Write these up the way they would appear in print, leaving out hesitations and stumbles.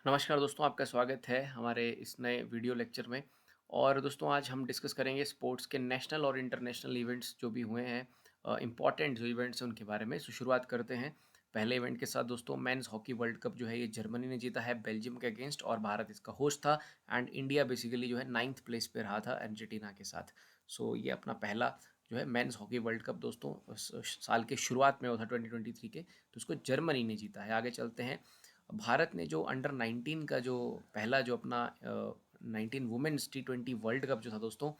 नमस्कार दोस्तों, आपका स्वागत है हमारे इस नए वीडियो लेक्चर में। और दोस्तों आज हम डिस्कस करेंगे स्पोर्ट्स के नेशनल और इंटरनेशनल इवेंट्स जो भी हुए हैं, इम्पॉर्टेंट जो इवेंट्स हैं उनके बारे में। शुरुआत करते हैं पहले इवेंट के साथ दोस्तों। मेंस हॉकी वर्ल्ड कप जो है ये जर्मनी ने जीता है बेल्जियम के अगेंस्ट, और भारत इसका होस्ट था। एंड इंडिया बेसिकली जो है 9th प्लेस पे रहा था अर्जेंटीना के साथ। सो ये अपना पहला जो है मेंस हॉकी वर्ल्ड कप दोस्तों साल के शुरुआत में हुआ था 2023 के, तो उसको जर्मनी ने जीता है। आगे चलते हैं। भारत ने जो अंडर 19 का जो पहला जो अपना 19 वुमेन्स T20 वर्ल्ड कप जो था दोस्तों,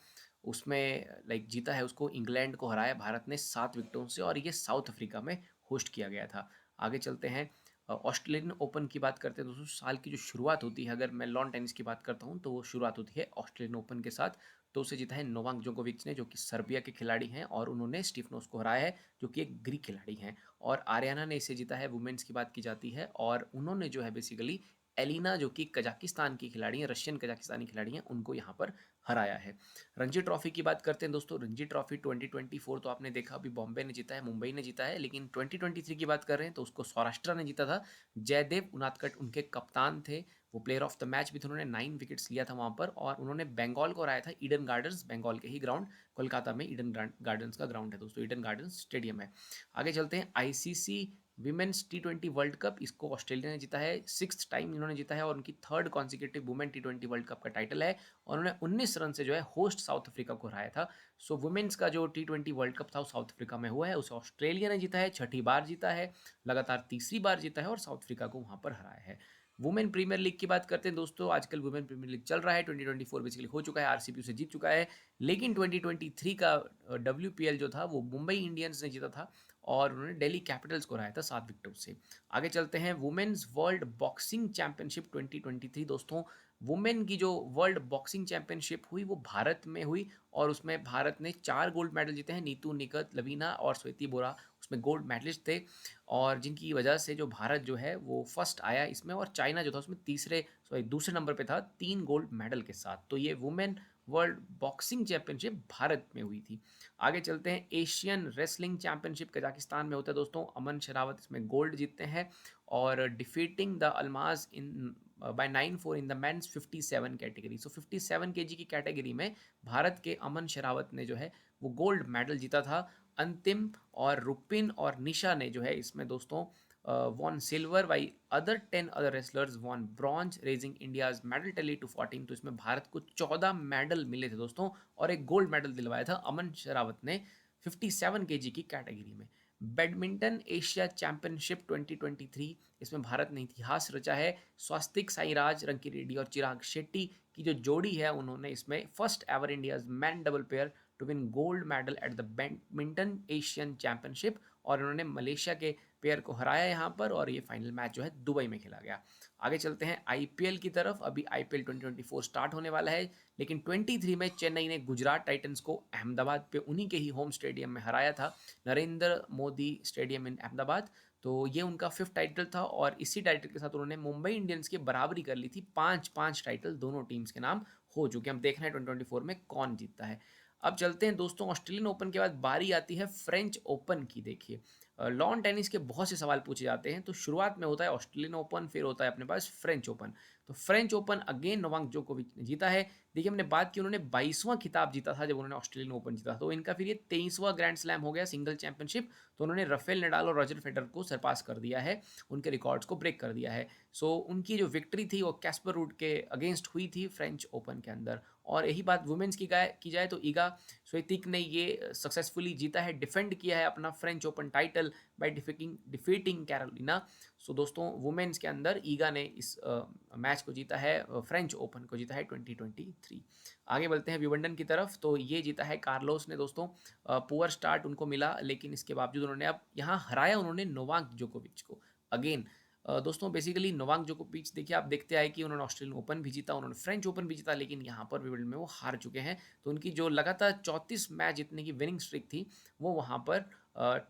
उसमें लाइक जीता है, उसको इंग्लैंड को हराया भारत ने 7 विकेटों से, और ये साउथ अफ्रीका में होस्ट किया गया था। आगे चलते हैं। ऑस्ट्रेलियन ओपन की बात करते हैं दोस्तों। साल की जो शुरुआत होती है, अगर मैं लॉन टेनिस की बात करता हूँ तो वो शुरुआत होती है ऑस्ट्रेलियन ओपन के साथ। तो उसे जीता है नोवाक जोकोविच ने, जो कि सर्बिया के खिलाड़ी हैं, और उन्होंने स्टीफनोस को हराया है, जो कि एक ग्रीक खिलाड़ी हैं। और आर्याना ने इसे जीता है। वुमेन्स की बात की जाती है, और उन्होंने जो है बेसिकली एलिना, जो कि कजाकिस्तान की खिलाड़ी हैं, रशियन कजाकिस्तानी खिलाड़ी हैं, उनको यहाँ पर हराया है। रणजी ट्रॉफी की बात करते हैं दोस्तों। रणजी ट्रॉफी 2024 तो आपने देखा, अभी बॉम्बे ने जीता है, मुंबई ने जीता है, लेकिन 2023 की बात कर रहे हैं तो उसको सौराष्ट्र ने जीता था। जयदेव उनादकट उनके कप्तान थे। वो प्लेयर ऑफ द मैच भी थे, उन्होंने 9 विकेट्स लिया था वहाँ पर, और उन्होंने बंगाल को हराया था ईडन गार्डन्स, बंगाल के ही ग्राउंड, कोलकाता में ईडन गार्डन्स का ग्राउंड है दोस्तों, ईडन गार्डन्स स्टेडियम है। आगे चलते हैं। ICC women's T20 world cup, इसको ऑस्ट्रेलिया ने जीता है। 6th टाइम इन्होंने जीता है, और उनकी 3rd consecutive women T20 world cup का टाइटल है, और उन्होंने 19 रन से जो है होस्ट साउथ अफ्रीका को हराया था। सो वुमेन्स का जो T20 वर्ल्ड कप था वो साउथ अफ्रीका में हुआ है, उसे ऑस्ट्रेलिया ने जीता है, 6ठी बार जीता है, लगातार तीसरी बार जीता है, और साउथ अफ्रीका को वहाँ पर हराया है। वुमेन प्रीमियर लीग की बात करते हैं दोस्तों। आजकल वुमेन प्रीमियर लीग चल रहा है। 2024 बेसिकली हो चुका है, आरसीबी उसे जीत चुका है, लेकिन 2023 का WPL जो था वो मुंबई इंडियंस ने जीता था, और उन्होंने दिल्ली कैपिटल्स को हराया था 7 विकेटों से। आगे चलते हैं। वुमेन्स वर्ल्ड बॉक्सिंग चैंपियनशिप 2023 दोस्तों। वुमेन की जो वर्ल्ड बॉक्सिंग चैंपियनशिप हुई वो भारत में हुई, और उसमें भारत ने 4 गोल्ड मेडल जीते हैं। नीतू निकत, लवीना और श्वेती बोरा उसमें गोल्ड मेडलिस्ट थे, और जिनकी वजह से जो भारत जो है वो फर्स्ट आया इसमें, और चाइना जो था उसमें दूसरे नंबर पे था 3 गोल्ड मेडल के साथ। तो ये women world boxing championship Bharat में हुई थी। आगे चलते हैं। एशियन रेसलिंग चैंपियनशिप कजाकिस्तान में होता है दोस्तों। अमन शरावत इसमें गोल्ड जीतते हैं, और defeating the अल्माज in by 9-4 in the mains 57 category. So 57 KG की कैटेगरी में भारत के अमन शरावत ने जो है वो गोल्ड मेडल जीता था। अंतिम और रुपिन और निशा ने जो है इसमें दोस्तों won silver, while other 10 other wrestlers won bronze, raising India's medal tally to 14। तो इसमें भारत को 14 मेडल मिले थे दोस्तों, और एक गोल्ड मेडल दिलवाया था अमन शरावत ने 57 केजी की कैटेगरी में। बैडमिंटन एशिया चैंपियनशिप 2023, इसमें भारत ने इतिहास रचा है। स्वास्तिक साईराज रंकीरेड्डी और चिराग शेट्टी की जो जोड़ी है, उन्होंने इसमें first ever India's man double pair to win gold medal at the badminton Asian championship, और उन्होंने मलेशिया के पेयर को हराया यहाँ पर, और ये फाइनल मैच जो है दुबई में खेला गया। आगे चलते हैं आईपीएल की तरफ। अभी आईपीएल 2024 स्टार्ट होने वाला है, लेकिन 23 में चेन्नई ने गुजरात टाइटंस को अहमदाबाद पे उन्हीं के ही होम स्टेडियम में हराया था, नरेंद्र मोदी स्टेडियम इन अहमदाबाद। तो ये उनका 5th टाइटल था, और इसी टाइटल के साथ उन्होंने मुंबई इंडियंस की बराबरी कर ली थी। 5-5 टाइटल दोनों टीम्स के नाम हो चुके हैं। हम देखना है 2024 में कौन जीतता है। अब चलते हैं दोस्तों। ऑस्ट्रेलियन ओपन के बाद बारी आती है फ्रेंच ओपन की। देखिए, लॉन टेनिस के बहुत से सवाल पूछे जाते हैं, तो शुरुआत में होता है ऑस्ट्रेलियन ओपन, फिर होता है अपने पास फ्रेंच ओपन। तो फ्रेंच ओपन अगेन नोवाक जोकोविच ने जीता है। देखिए, हमने बात की उन्होंने 22वां खिताब जीता था जब उन्होंने ऑस्ट्रेलियन ओपन जीता, तो इनका फिर ये 23वां ग्रैंड स्लैम हो गया सिंगल चैंपियनशिप। तो उन्होंने राफेल नडाल और रॉजर फेडरर को सरपास कर दिया है, उनके रिकॉर्ड्स को ब्रेक कर दिया है। सो उनकी जो विक्ट्री थी वो कैस्पर रूड के अगेंस्ट हुई थी फ्रेंच ओपन के अंदर। और यही बात वुमेन्स की जाए तो ईगा स्वेतिक ने ये सक्सेसफुली जीता है, डिफेंड किया है अपना French Open title by defeating Carolina. So दोस्तों, वुमेन्स के अंदर ईगा ने इस मैच को जीता है, फ्रेंच ओपन को जीता है 2023। आगे बढ़ते हैं विंबलडन की तरफ। तो ये जीता है कार्लोस ने दोस्तों। पुअर स्टार्ट उनको मिला, लेकिन इसके बावजूद उन्होंने अब यहाँ हराया उन्होंने नोवाक जोकोविच को अगेन। दोस्तों बेसिकली नोवाक जोकोविच, देखिए आप देखते आए कि उन्होंने ऑस्ट्रेलियन ओपन भी जीता, उन्होंने फ्रेंच ओपन भी जीता, लेकिन यहाँ पर विंबलडन में वो हार चुके हैं। तो उनकी जो लगातार 34 मैच जीतने की विनिंग स्ट्रिक थी वो वहाँ पर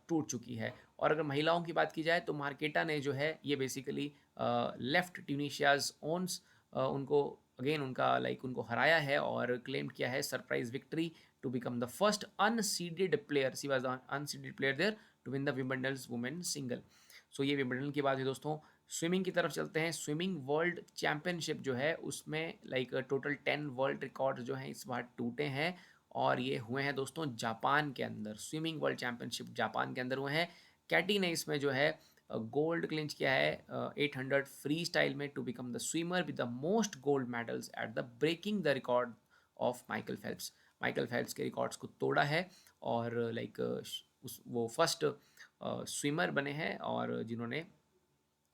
टूट चुकी है। और अगर महिलाओं की बात की जाए तो मार्केटा ने जो है ये बेसिकली लेफ्ट ट्यूनिशियाज ओन्स, उनको अगेन उनको हराया है, और क्लेम किया है surprise victory to become the first unseeded player. She was the unseeded player there to win the Wimbledon women single. So ये विंबलडन की बात है दोस्तों। स्विमिंग की तरफ चलते हैं। स्विमिंग वर्ल्ड चैंपियनशिप जो है उसमें लाइक टोटल 10 वर्ल्ड रिकॉर्ड जो हैं इस बार टूटे हैं, और ये हुए हैं दोस्तों जापान के अंदर। स्विमिंग वर्ल्ड चैंपियनशिप जापान के अंदर हुए हैं। कैटी ने इसमें जो है गोल्ड क्लिंच किया है 800 फ्री स्टाइल में, to become the swimmer with the most gold medals at the breaking the record of Michael Phelps. Michael Phelps के रिकॉर्ड्स को तोड़ा है, और लाइक वो फर्स्ट स्विमर बने हैं और जिन्होंने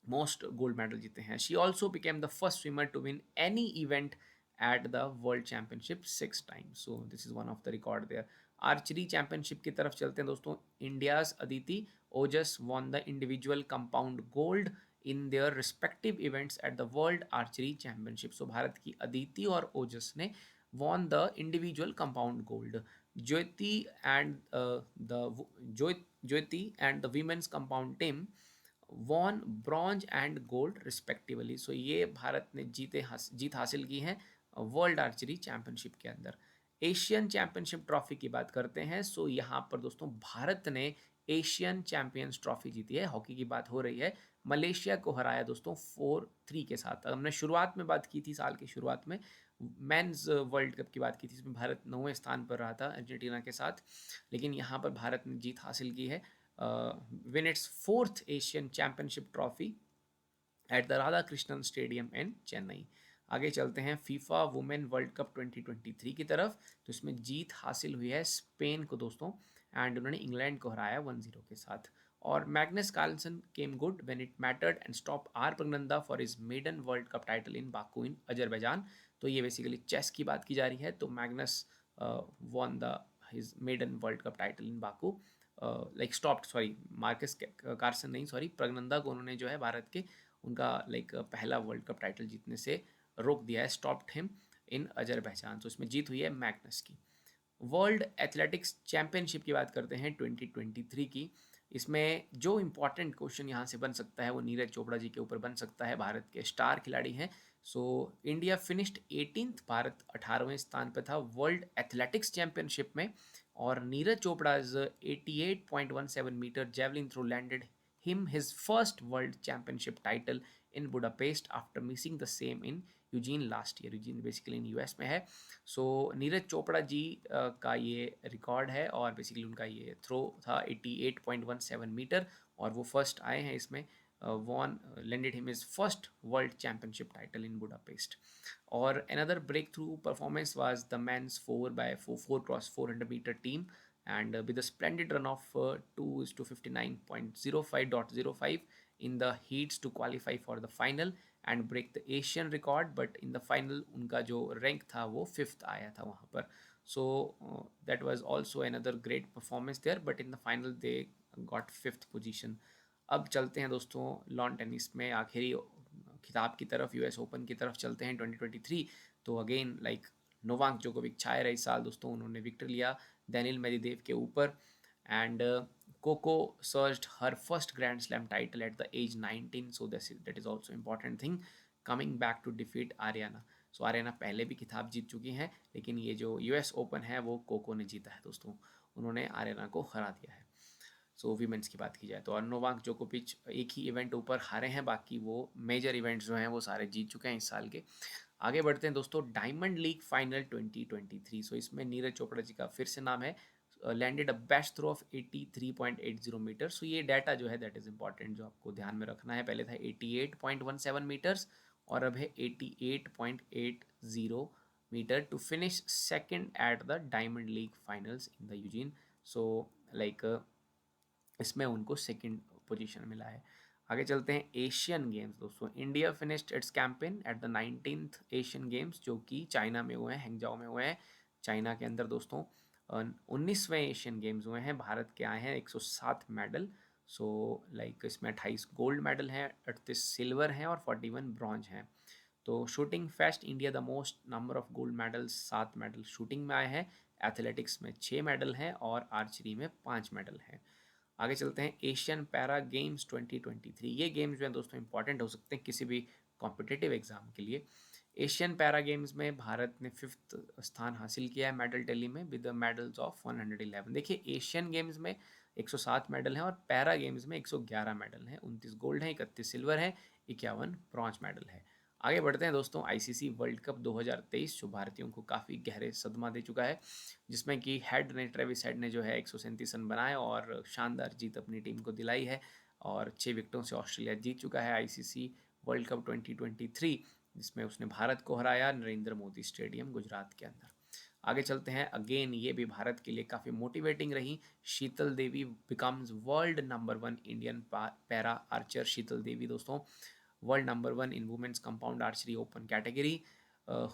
मोस्ट गोल्ड मेडल जीते हैं। She also became the first swimmer to win any event at the world championship 6 times. So this is one of the record there. Archery championship की तरफ चलते हैं दोस्तों। India's Aditi Ojas won the individual compound gold in their respective events at the world archery championship. So Bharat की अदिति और ओजस ने won the individual compound gold. Jyoti and Jyoti and the women's compound team won bronze and gold respectively. So ये भारत ने जीत हासिल की है world archery championship के अंदर। एशियन चैंपियनशिप ट्रॉफी की बात करते हैं। सो यहाँ पर दोस्तों भारत ने एशियन चैंपियंस ट्रॉफी जीती है। हॉकी की बात हो रही है। मलेशिया को हराया दोस्तों 4-3 के साथ। हमने शुरुआत में बात की थी, साल की शुरुआत में मेंस वर्ल्ड कप की बात की थी, इसमें भारत 9वें स्थान पर रहा था अर्जेंटीना के साथ, लेकिन यहाँ पर भारत ने जीत हासिल की है, win it's fourth Asian championship trophy at the Radha Krishnan stadium इन चेन्नई। आगे चलते हैं फीफा वुमेन वर्ल्ड कप 2023 की तरफ। तो इसमें जीत हासिल हुई है स्पेन को दोस्तों, एंड उन्होंने इंग्लैंड को हराया 1-0 के साथ। और Magnus Carlsen came good when it mattered and stop R Praggnanandhaa for his maiden world cup title in Baku in Azerbaijan. तो ये बेसिकली चेस की बात की जा रही है। तो Magnus won the his maiden world cup title in Baku, like stopped, sorry Marcus Carson नहीं, सॉरी प्रगनंदा को उन्होंने जो है भारत के उनका लाइक पहला वर्ल्ड कप टाइटल जीतने से रोक दिया है, स्टॉप्ड हिम इन अजरबैजान। तो इसमें जीत हुई है मैग्नस की। वर्ल्ड एथलेटिक्स चैंपियनशिप की बात करते हैं 2023 की। इसमें जो इम्पोर्टेंट क्वेश्चन यहाँ से बन सकता है वो नीरज चोपड़ा जी के ऊपर बन सकता है, भारत के स्टार खिलाड़ी हैं। So India finished 18th, Bharat 18वें स्थान पर था वर्ल्ड एथलेटिक्स चैंपियनशिप में, और नीरज चोपड़ा's 88.17 metre javelin throw landed him his first world championship title in Budapest after missing the same in Eugene last year. Eugene basically in US में है। सो नीरज चोपड़ा जी का ये रिकॉर्ड है, और बेसिकली उनका ये थ्रो था 88.17 मीटर, और वो फर्स्ट आए हैं इसमें। Won landed him is first world championship title in Budapest. और another breakthrough performance was the men's 4x400 metre team, and with a splendid run of 2:59.05.05 in the heats to qualify for the final and break the Asian record, but in the final उनका जो rank था वो 5th आया था वहाँ पर। So that was also another great performance there, but in the final they got 5th position। अब चलते हैं दोस्तों लॉन टेनिस में आखिरी खिताब की तरफ, यूएस ओपन की तरफ चलते हैं 2023। तो अगेन लाइक नोवाक जोकोविक छाए रहे इस साल दोस्तों, उन्होंने विक्ट्री लिया डेनिल मेदवेदेव के ऊपर, and Coco surged her first grand slam title at the age 19। So that is also important thing, coming back to defeat Aryna. So Aryna पहले भी खिताब जीत चुकी हैं, लेकिन ये जो यूएस ओपन है वो कोको ने जीता है दोस्तों, उन्होंने आर्याना को हरा दिया है। सो वीमेंस की बात की जाए तो और नोवाक जोकोविच एक ही इवेंट ऊपर हारे हैं, बाकी वो मेजर इवेंट्स जो हैं वो सारे जीत चुके हैं इस साल के। आगे बढ़ते हैं दोस्तों डायमंड लीग फाइनल 2023। सो इसमें नीरज चोपड़ा जी का फिर से नाम है, landed a best throw of 83.80 metre. So ये डाटा जो है दैट इज इंपॉर्टेंट, जो आपको ध्यान में रखना है। पहले था 88.17 मीटर्स और अब है 88.80 metre to finish second at the diamond league finals in the Eugene. So like इसमें उनको सेकंड पोजीशन मिला है। आगे चलते हैं एशियन गेम्स दोस्तों। India finished its campaign at the 19th Asian games, जो कि चाइना में हुए हैं, हैंगजाओ में हुए हैं चाइना के अंदर दोस्तों। 19वें एशियन गेम्स हुए हैं, भारत के आए हैं 107 मेडल। सो लाइक इसमें 28 गोल्ड मेडल हैं, 38 सिल्वर हैं और 41 ब्रॉन्ज हैं। तो shooting fest India the most number of gold medals, 7 medal shooting में आए हैं, एथलेटिक्स में 6 मेडल हैं और आर्चरी में 5 मेडल हैं। आगे चलते हैं एशियन पैरा गेम्स 2023। ये गेम्स जो हैं दोस्तों इंपॉर्टेंट हो सकते हैं किसी भी कॉम्पिटिटिव एग्जाम के लिए। एशियन पैरा गेम्स में भारत ने 5th स्थान हासिल किया है मेडल टैली में विद द मेडल्स ऑफ 111। देखिए एशियन गेम्स में 107 मेडल हैं और पैरा गेम्स में 111 मेडल हैं, 29 गोल्ड हैं, 31 सिल्वर हैं, 51 ब्रॉन्ज मेडल है। आगे बढ़ते हैं दोस्तों, आईसीसी वर्ल्ड कप 2023 जो भारतीयों को काफ़ी गहरे सदमा दे चुका है, जिसमें कि ट्रेविस हेड ने जो है 137 रन बनाए और शानदार जीत अपनी टीम को दिलाई है और 6 विकेटों से ऑस्ट्रेलिया जीत चुका है आईसीसी वर्ल्ड कप 2023, जिसमें उसने भारत को हराया नरेंद्र मोदी स्टेडियम गुजरात के अंदर। आगे चलते हैं, अगेन ये भी भारत के लिए काफ़ी मोटिवेटिंग रही। Shital Devi becomes world number 1 Indian para archer. Shital Devi दोस्तों world number 1 in women's compound archery open category,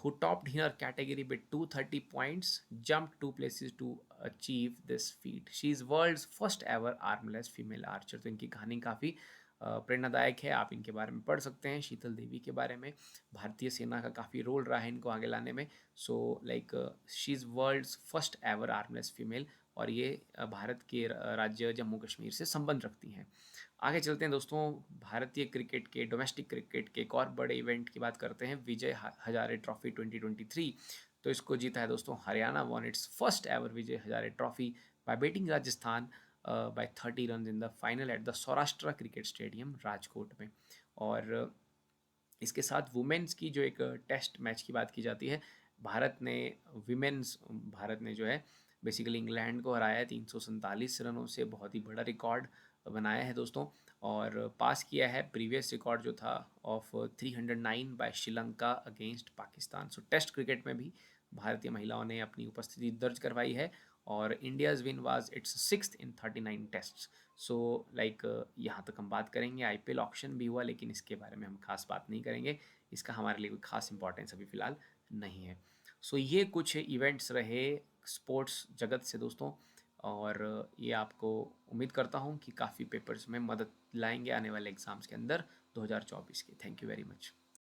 who topped in her category with 230 points, jumped 2 places to achieve this feat. She is world's first ever armless female archer. तो इनकी कहानी काफ़ी प्रेरणादायक है, आप इनके बारे में पढ़ सकते हैं। शीतल देवी के बारे में भारतीय सेना का काफ़ी रोल रहा है इनको आगे लाने में। So like she is world's first ever armless female और ये भारत के राज्य जम्मू कश्मीर से संबंध रखती हैं। आगे चलते हैं दोस्तों, भारतीय क्रिकेट के डोमेस्टिक क्रिकेट के एक और बड़े इवेंट की बात करते हैं, विजय हजारे ट्रॉफी 2023। तो इसको जीता है दोस्तों Haryana, won its first ever Vijay Hazare trophy by beating Rajasthan by 30 run in the final at the Saurashtra cricket stadium Rajkot में। और इसके साथ वुमेन्स की जो एक टेस्ट मैच की बात की जाती है, भारत ने जो है बेसिकली इंग्लैंड को हराया है 347 रनों से, बहुत ही बड़ा रिकॉर्ड बनाया है दोस्तों और पास किया है प्रीवियस रिकॉर्ड जो था of 309 by Sri Lanka against Pakistan. So test cricket में भी भारतीय महिलाओं ने अपनी उपस्थिति दर्ज करवाई है और India's win was it's 6th in 39 tests. So like यहाँ तक हम बात करेंगे। आईपीएल ऑक्शन भी हुआ लेकिन इसके बारे में हम खास बात नहीं करेंगे, इसका हमारे लिए कोई खास इंपॉर्टेंस अभी फ़िलहाल नहीं है। सो ये कुछ इवेंट्स रहे स्पोर्ट्स जगत से दोस्तों और ये आपको उम्मीद करता हूँ कि काफ़ी पेपर्स में मदद लाएंगे आने वाले एग्ज़ाम्स के अंदर 2024 के। Thank you very much.